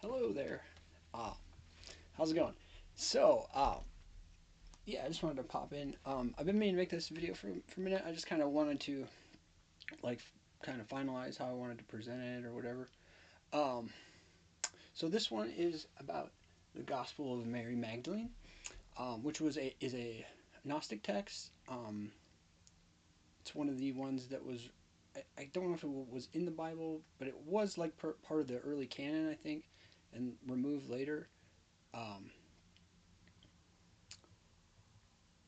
Hello there. Uh, how's it going? So, yeah, I just wanted to pop in. I've been meaning to make this video for a minute. I just kind of wanted to, like, kind of finalize how I wanted to present it or whatever. Um, so this one is about the Gospel of Mary Magdalene, which is a Gnostic text. It's one of the ones that was, I don't know if it was in the Bible, but it was like part of the early canon, I think, and removed later. Um,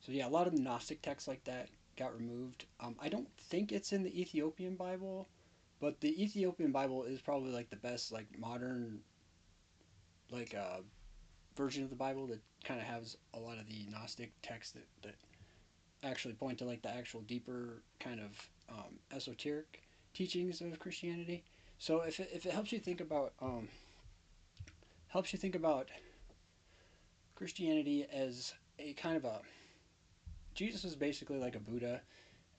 So yeah, a lot of Gnostic texts like that got removed. I don't think it's in the Ethiopian Bible, but the Ethiopian Bible is probably like the best like modern like version of the Bible that kind of has a lot of the Gnostic texts that actually point to like the actual deeper kind of esoteric teachings of Christianity. So if it helps you think about Christianity as a kind of a Jesus is basically like a Buddha,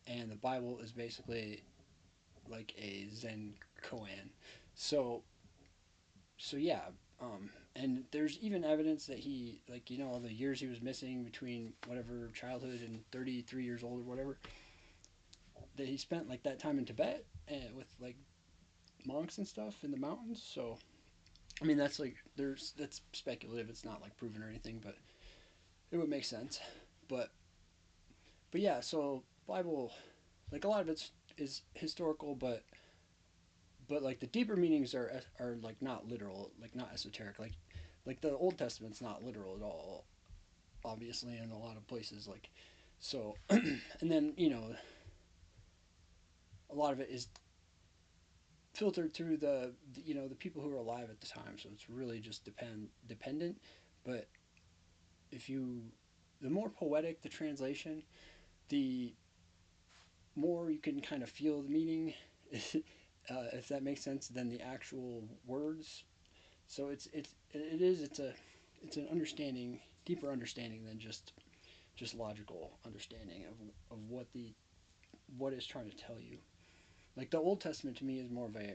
and the Bible is basically like a Zen koan. So so yeah, and there's even evidence that he like all the years he was missing between whatever childhood and 33 years old or whatever that he spent like that time in Tibet and with like monks and stuff in the mountains. So I mean that's like that's speculative. It's not like proven or anything, but it would make sense. But but yeah, so Bible like a lot of it's is historical, but like the deeper meanings are like not literal, like not esoteric, like the Old Testament's not literal at all, obviously in a lot of places like so, and then a lot of it is filtered through the people who are alive at the time, so it's really just dependent. But if you the more poetic the translation, the more you can kind of feel the meaning, if that makes sense, than the actual words. So it's an understanding, deeper understanding than just logical understanding of what it's trying to tell you. Like the Old Testament to me is more of a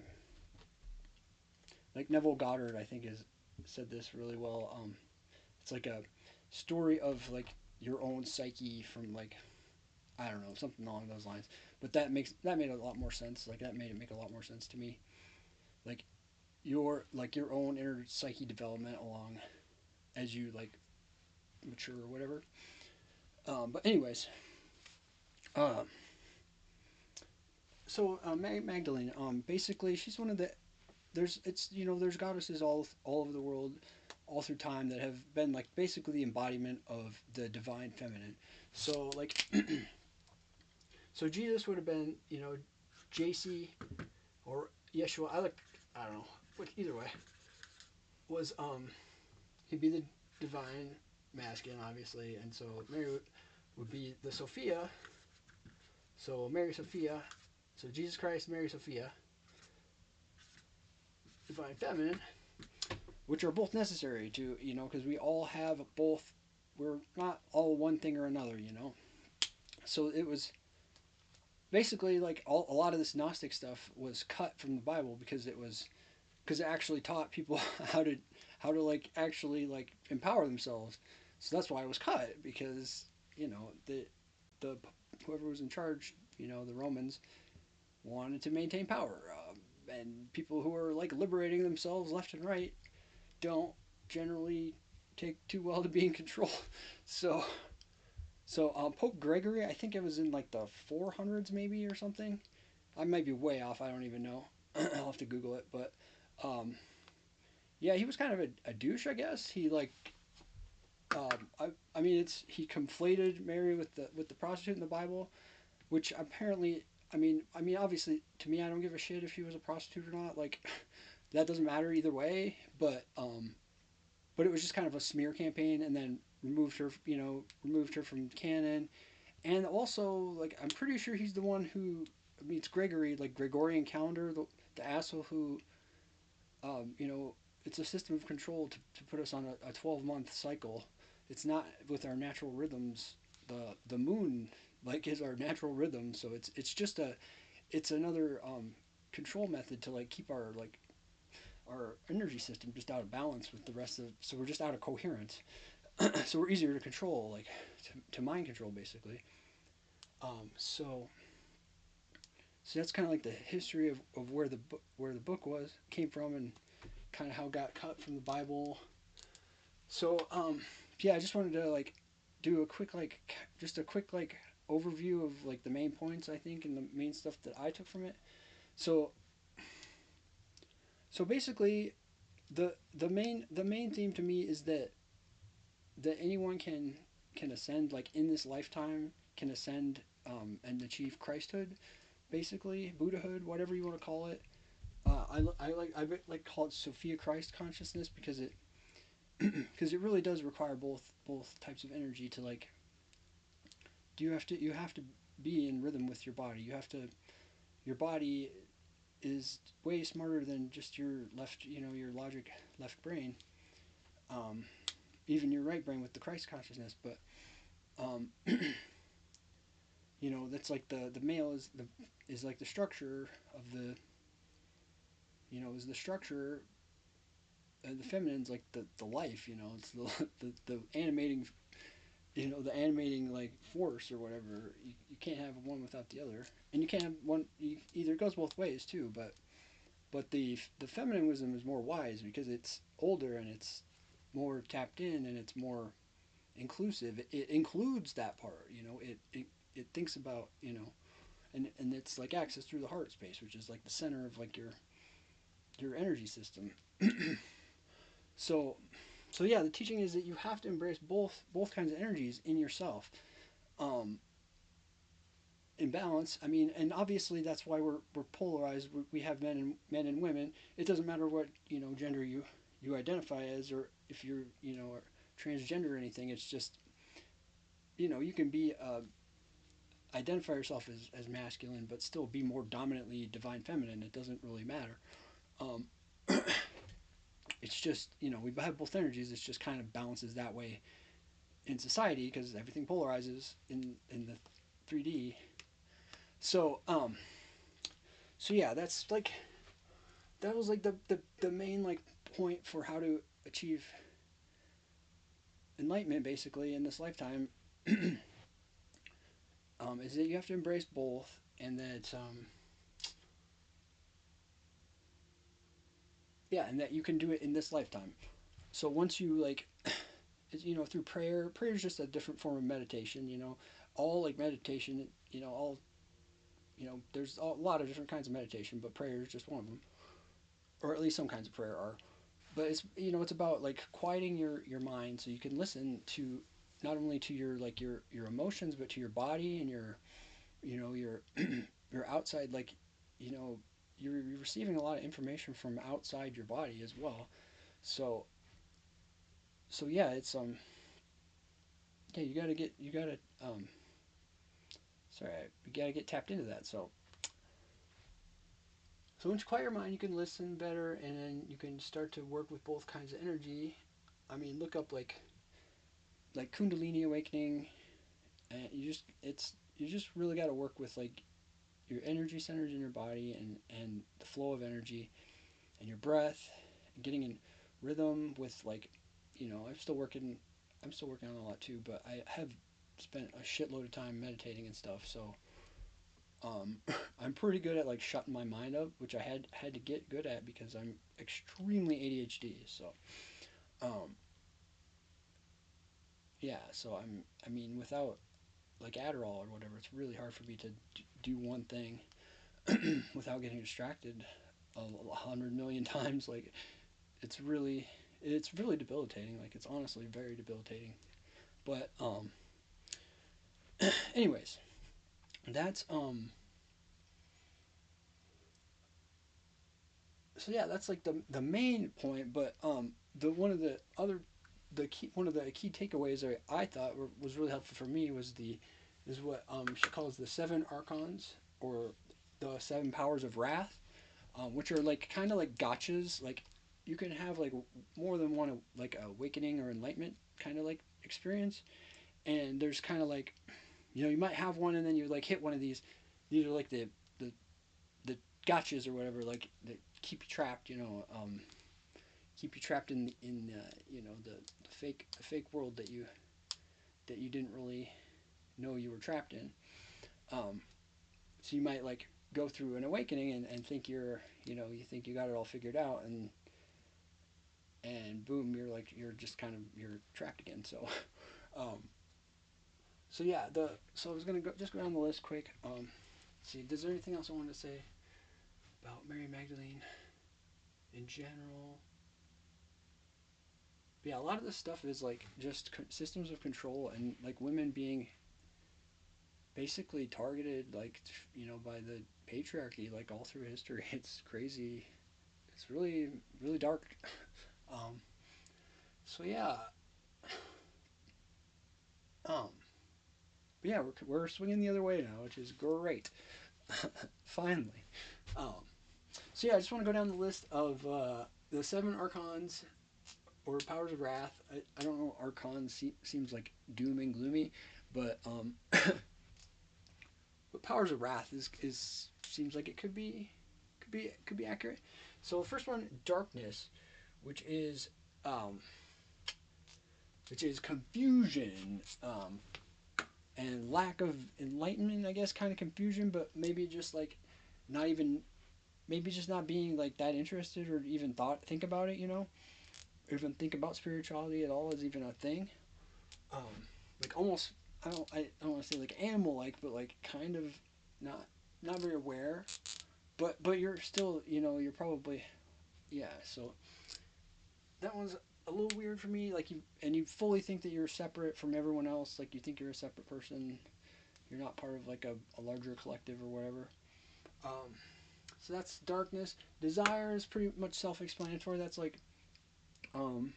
like Neville Goddard I think is said this really well. It's like a story of like your own psyche from like I don't know something along those lines. But that made a lot more sense. Like that made it make a lot more sense to me. Like your own inner psyche development along as you like mature or whatever. But anyways, uh, Mary Magdalene, basically she's one of the there's goddesses all over the world, all through time that have been like basically the embodiment of the divine feminine. So like so Jesus would have been JC or Yeshua. I don't know, but either way was he'd be the divine masculine obviously, and so Mary would be the Sophia. So Mary Sophia, so Jesus Christ, Mary Sophia, divine feminine, which are both necessary to because we all have both. We're not all one thing or another. So it was basically like a lot of this Gnostic stuff was cut from the Bible because it actually taught people how to like actually like empower themselves. So that's why it was cut because the whoever was in charge, the Romans wanted to maintain power, and people who are like liberating themselves left and right don't generally take too well to be in control. So Pope Gregory, I think it was in like the 400s maybe or something. I might be way off. I don't even know. I'll have to Google it. But um, yeah, he was kind of a douche, I guess. He like I mean it's he conflated Mary with the prostitute in the Bible, which apparently I mean obviously to me I don't give a shit if she was a prostitute or not. Like that doesn't matter either way. But it was just kind of a smear campaign, and then removed her from canon, and also like I'm pretty sure he's the one who. I mean, it's Gregory, like Gregorian calendar, the asshole who, it's a system of control to put us on a 12-month cycle. It's not with our natural rhythms. The moon like is our natural rhythm, so it's just it's another control method to like keep our like our energy system just out of balance with the rest of, so we're just out of coherence. So we're easier to control, like to mind control basically. So that's kind of like the history of where the book came from, and kind of how it got cut from the Bible. So yeah, I just wanted to like do a quick like just a quick like overview of like the main points I think and the main stuff that I took from it. So basically the main theme to me is that anyone can ascend, like in this lifetime can ascend, and achieve Christhood, basically Buddhahood, whatever you want to call it. I like call it Sophia Christ consciousness, because it because it really does require both types of energy to like, you have to be in rhythm with your body. Your body is way smarter than just your left, your logic left brain, um, even your right brain with the Christ consciousness. But um, that's like the male is like the structure of the, is the structure, and the feminine's like the life. It's the animating, the animating like force or whatever. You can't have one without the other, and you can't have one. Either it goes both ways too, but the feminine wisdom is more wise because it's older and it's more tapped in and it's more inclusive. It includes that part. It thinks about, and it's like access through the heart space, which is like the center of like your energy system. so so yeah, the teaching is that you have to embrace both kinds of energies in yourself, um, in balance. I mean, and obviously that's why we're polarized. We have men and women. It doesn't matter what gender you identify as, or if you're or transgender or anything. It's just you can be identify yourself as masculine, but still be more dominantly divine feminine. It doesn't really matter. Um, it's just we have both energies. It's just kind of balances that way in society because everything polarizes in the 3D. So yeah, that's like that was like the main like point for how to achieve enlightenment basically in this lifetime. Is that you have to embrace both, and that yeah, and that you can do it in this lifetime. So once you like, through prayer is just a different form of meditation. All like meditation, all there's a lot of different kinds of meditation, but prayer is just one of them, or at least some kinds of prayer are. But it's it's about like quieting your mind so you can listen to not only to your like your emotions, but to your body and your your outside, like you know you're receiving a lot of information from outside your body as well. So yeah, it's yeah, you gotta sorry, you gotta get tapped into that. So once you quiet your mind, you can listen better, and then you can start to work with both kinds of energy. I mean, look up like Kundalini awakening, and you just really got to work with like your energy centers in your body, and the flow of energy and your breath, and getting in rhythm with like, I'm still working on all that too, but I have spent a shitload of time meditating and stuff. So I'm pretty good at like shutting my mind up, which I had to get good at because I'm extremely ADHD. So um, yeah, so I mean, without like Adderall or whatever, it's really hard for me to do one thing without getting distracted 100 million times. Like it's really debilitating. Like it's honestly very debilitating. But anyways, that's so yeah, that's like the main point. But the one of the other the key one of the key takeaways that I thought was really helpful for me was what she calls the seven archons, or the seven powers of wrath, which are like kind of like gotchas. Like you can have like more than one like awakening or enlightenment kind of like experience, and there's kind of like you might have one and then you like hit one of these. These are like the the gotchas or whatever, like keep you trapped, keep you trapped in the fake world that you didn't really know you were trapped in. So you might like go through an awakening and think you think you got it all figured out, and boom, you're just kind of you're trapped again. So um, so yeah, so I was gonna just go down the list quick. See, is there anything else I wanted to say about Mary Magdalene in general? But yeah, a lot of this stuff is like just systems of control and like women being basically targeted, like by the patriarchy, like all through history. It's crazy. It's really really dark. Um, so yeah, um, but yeah, we're swinging the other way now, which is great. Finally. Um, so yeah, I just want to go down the list of the 7 Archons or powers of wrath. I don't know. Archons seems like doom and gloomy, but but powers of wrath is seems like it could be accurate. So the first one, darkness, which is um, confusion and lack of enlightenment. I guess kind of confusion, but maybe just like not even maybe just not being like that interested or even think about it. Or even think about spirituality at all as even a thing. Like almost I don't want to say like animal like, but like kind of not not very aware. But you're still you're probably yeah. So that one's a little weird for me. Like you fully think that you're separate from everyone else. Like you think you're a separate person. You're not part of like a larger collective or whatever. Um, so that's darkness. Desire is pretty much self-explanatory. That's like um,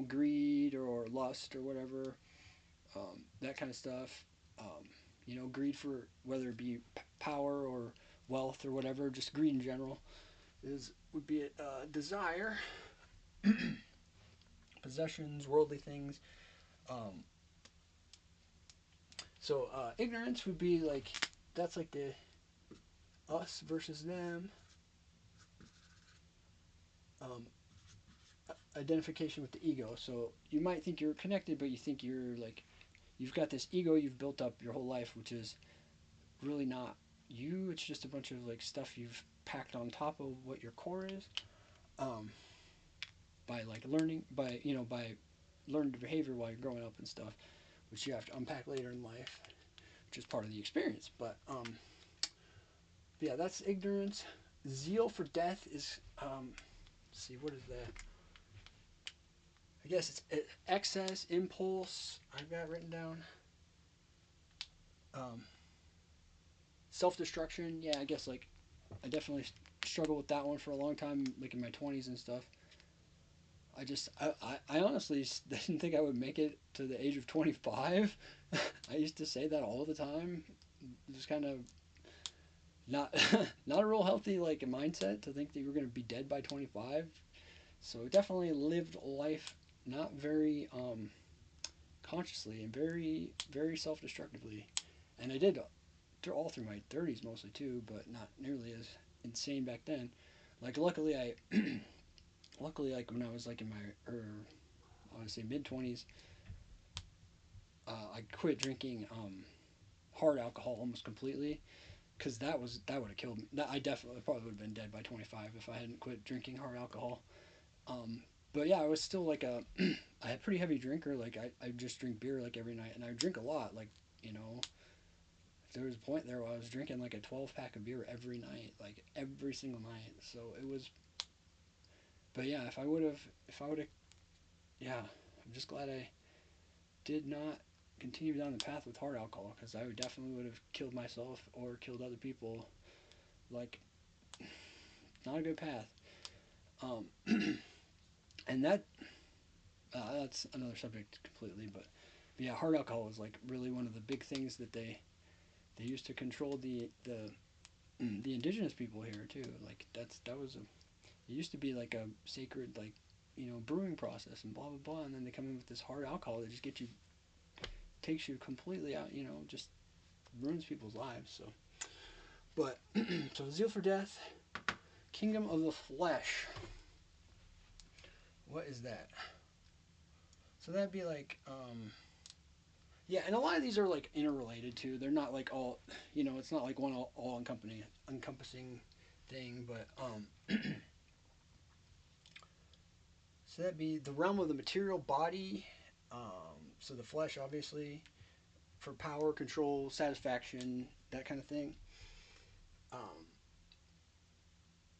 greed or lust or whatever. That kind of stuff. Greed for whether it be power or wealth or whatever. Just greed in general would be desire. Possessions, worldly things. Um, so ignorance would be like that's like the us versus them. Um, Identification with the ego. So you might think you're connected, but you think you're like you've got this ego you've built up your whole life, which is really not you. It's just a bunch of like stuff you've packed on top of what your core is. Um, by like learning by learned behavior while you're growing up and stuff, which you have to unpack later in life, which is part of the experience. But yeah, that's ignorance. Zeal for death is let's see, what is that? I guess it's excess impulse. I've got written down. Um, Self-destruction. Yeah, I guess like I definitely struggled with that one for a long time, like in my 20s and stuff. I honestly didn't think I would make it to the age of 25. I used to say that all the time. Just kind of not not a real healthy like mindset to think that you were going to be dead by 25. So I definitely lived life not very consciously and very very self-destructively. And I did all through my 30s mostly too, but not nearly as insane back then. Like luckily like when I was like in my I want to say mid 20s, I quit drinking hard alcohol almost completely because that would have killed me. I definitely probably would have been dead by 25 if I hadn't quit drinking hard alcohol. Um, but yeah, I was still like a pretty heavy drinker. Like I just drink beer like every night, and I drink a lot. Like there was a point there where I was drinking like a 12 pack of beer every night, like every single night. So it was. But yeah, if I would have, yeah, I'm just glad I did not continue down the path with hard alcohol because I would definitely would have killed myself or killed other people. Like, not a good path. Um, and that's another subject completely. But yeah, hard alcohol was like really one of the big things that they used to control the indigenous people here too. Like that was it used to be like a sacred like brewing process and blah blah blah, and then they come in with this hard alcohol that just takes you completely out. Just ruins people's lives. So, but so zeal for death, Kingdom of the flesh. What is that? So that'd be like, yeah, and a lot of these are like interrelated too. They're not like all, it's not like one all encompassing thing, but so that'd be the realm of the material body. So the flesh, obviously, for power, control, satisfaction, that kind of thing. Um,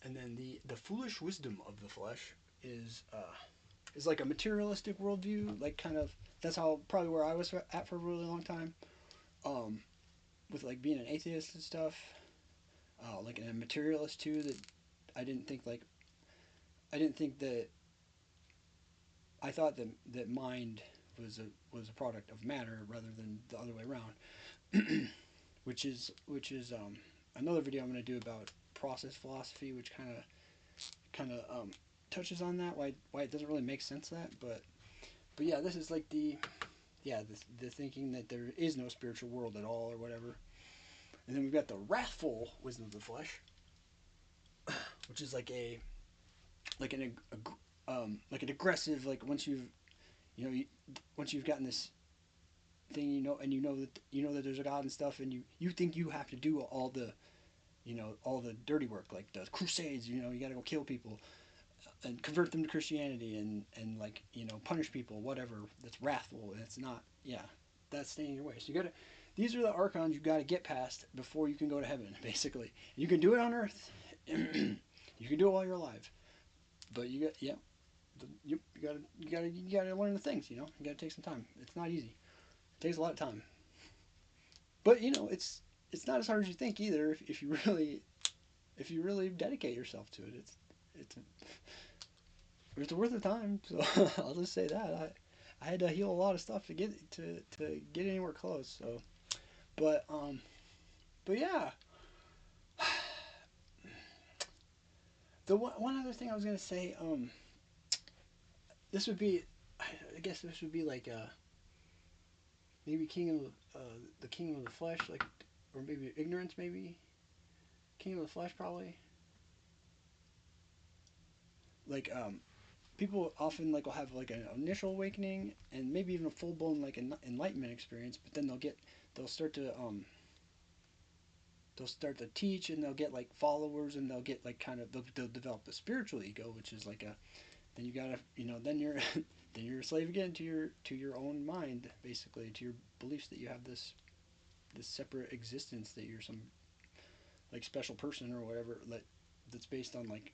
and then the foolish wisdom of the flesh is like a materialistic worldview, like kind of that's how probably where I was at for a really long time, um, with like being an atheist and stuff, like a materialist too. That I didn't think like I didn't think that I thought that mind was a product of matter rather than the other way around, which is another video I'm going to do about process philosophy, which kind of touches on that why it doesn't really make sense that but yeah, this is like the thinking that there is no spiritual world at all or whatever. And then we've got the wrathful wisdom of the flesh, which is like an like an aggressive, like once once you've gotten this thing, and you know that there's a God and stuff, and you think you have to do all the dirty work, like the crusades. You got to go kill people and convert them to Christianity, and like punish people, whatever. That's wrathful, and it's not. Yeah, that's staying in your way. So you got to. These are the archons you got to get past before you can go to heaven. Basically, you can do it on earth. You can do it while you're alive, but you gotta learn the things. You gotta take some time. It's not easy. It takes a lot of time, but it's not as hard as you think either. If you really dedicate yourself to it, it's worth the time. So I'll just say that I had to heal a lot of stuff to get anywhere close. So, but but yeah, the one other thing I was gonna say, this would be, I guess this would be like maybe the kingdom of the flesh, like, or maybe ignorance, maybe kingdom of the flesh, probably. Like people often like will have like an initial awakening and maybe even a full blown like enlightenment experience, but then they'll start to they'll start to teach, and they'll get like followers, and they'll get like kind of they'll develop a spiritual ego, which is like a then you gotta then you're then you're a slave again to your own mind, basically, to your beliefs that you have this separate existence, that you're some like special person or whatever, that's based on like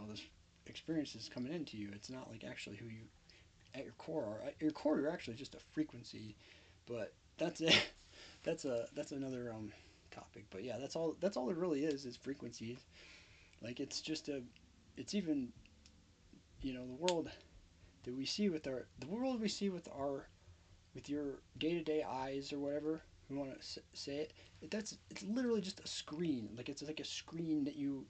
this experiences coming into you. It's not like actually who you at your core are. At your core, you're actually just a frequency, but that's it. That's another topic. But yeah, that's all it really is frequencies. Like it's even the world that we see with the world we see with your day to day eyes or whatever we want to say it. It's literally just a screen. Like it's like a screen that you.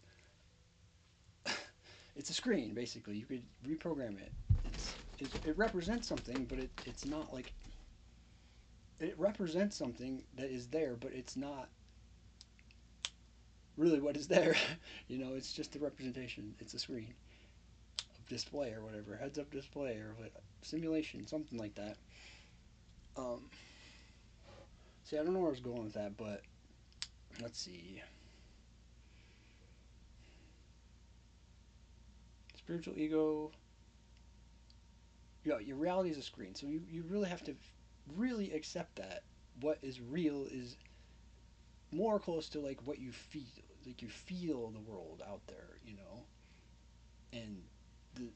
It's a screen basically. You could reprogram it. It represents something, but it's not like it represents something that is there, but it's not really what is there. It's just a representation. It's a screen of display or whatever, heads up display or what, simulation, something like that. Um, See, I don't know where I was going with that, but let's see. Spiritual ego. Yeah, your reality is a screen, so you really have to really accept that what is real is more close to like what you feel. Like you feel the world out there, and the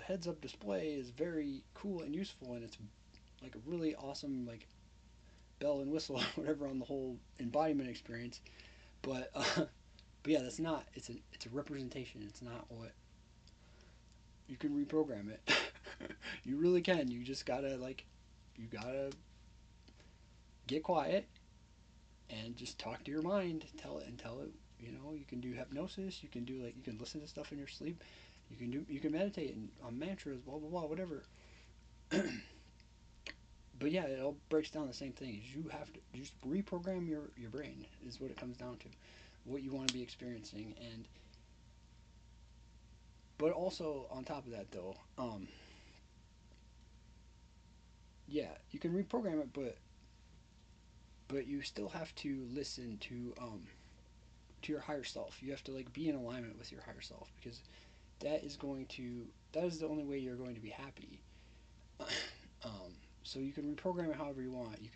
heads up display is very cool and useful, and it's like a really awesome like bell and whistle whatever on the whole embodiment experience. But but yeah, that's not. It's a representation. It's not what you can reprogram it. You really can. You just gotta you gotta get quiet and just talk to your mind. Tell it. You can do hypnosis. You can do you can listen to stuff in your sleep. You can meditate on mantras, blah blah blah, whatever. But yeah, it all breaks down the same thing. Is you have to just reprogram your brain is what it comes down to, what you want to be experiencing, and But also on top of that, though, yeah, you can reprogram it, but you still have to listen to your higher self. You have to like be in alignment with your higher self because that is the only way you're going to be happy. um, so you can reprogram it however you want. You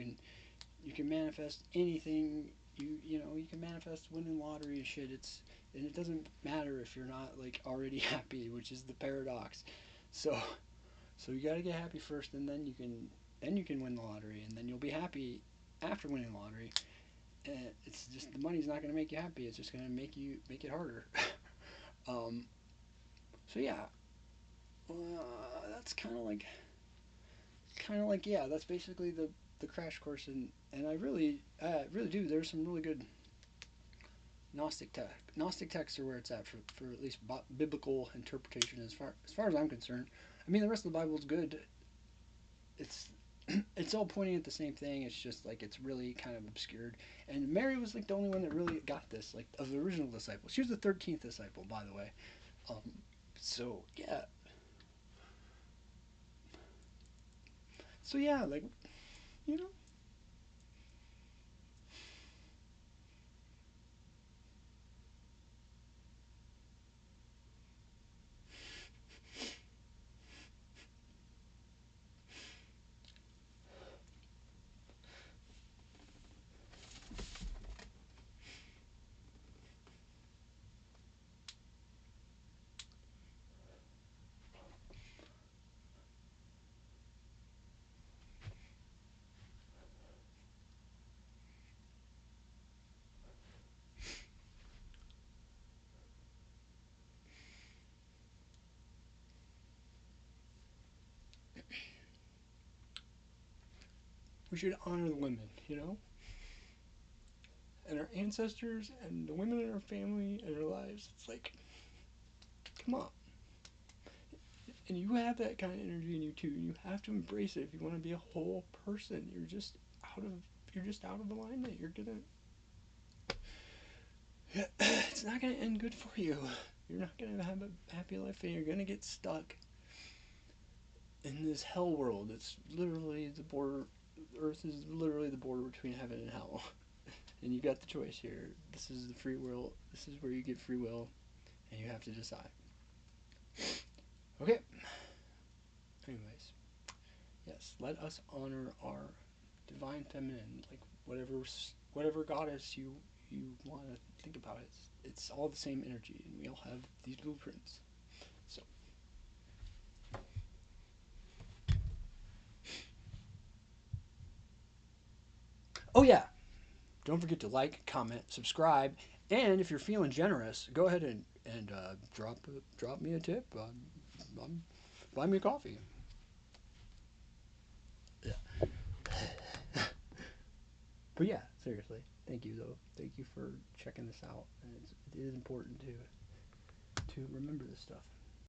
can manifest anything. You can manifest winning lottery and shit. And it doesn't matter if you're not like already happy, which is the paradox. So so you got to get happy first, and then you can win the lottery, and then you'll be happy after winning the lottery. And it's just the money's not going to make you happy. It's just going to make it harder. um, so yeah, that's kind of like yeah, that's basically the crash course, and I really do. There's some really good Gnostic texts are where it's at for at least biblical interpretation as far as I'm concerned. I mean, the rest of the Bible is good. It's it's all pointing at the same thing. It's just like it's really kind of obscured. And Mary was like the only one that really got this, like of the original disciples. She was the 13th disciple, by the way. Um, so yeah, like you know, we should honor the women, and our ancestors and the women in our family and our lives. It's like, come on. And you have that kind of energy in you too. You have to embrace it if you want to be a whole person. Out of you're just out of alignment. You're gonna it's not gonna end good for you. You're not gonna have a happy life, and you're gonna get stuck in this hell world. It's literally the border. Earth is literally the border between heaven and hell, and you got the choice here. This is the free will. This is where you get free will, and you have to decide. Okay. Anyways, yes, let us honor our divine feminine, like whatever goddess you want to think about. It's all the same energy, and we all have these blueprints. So, oh yeah, don't forget to like, comment, subscribe, and if you're feeling generous, go ahead and drop me a tip. Buy me a coffee. Yeah. But yeah, seriously, thank you though. Thank you for checking this out, and it is important to remember this stuff.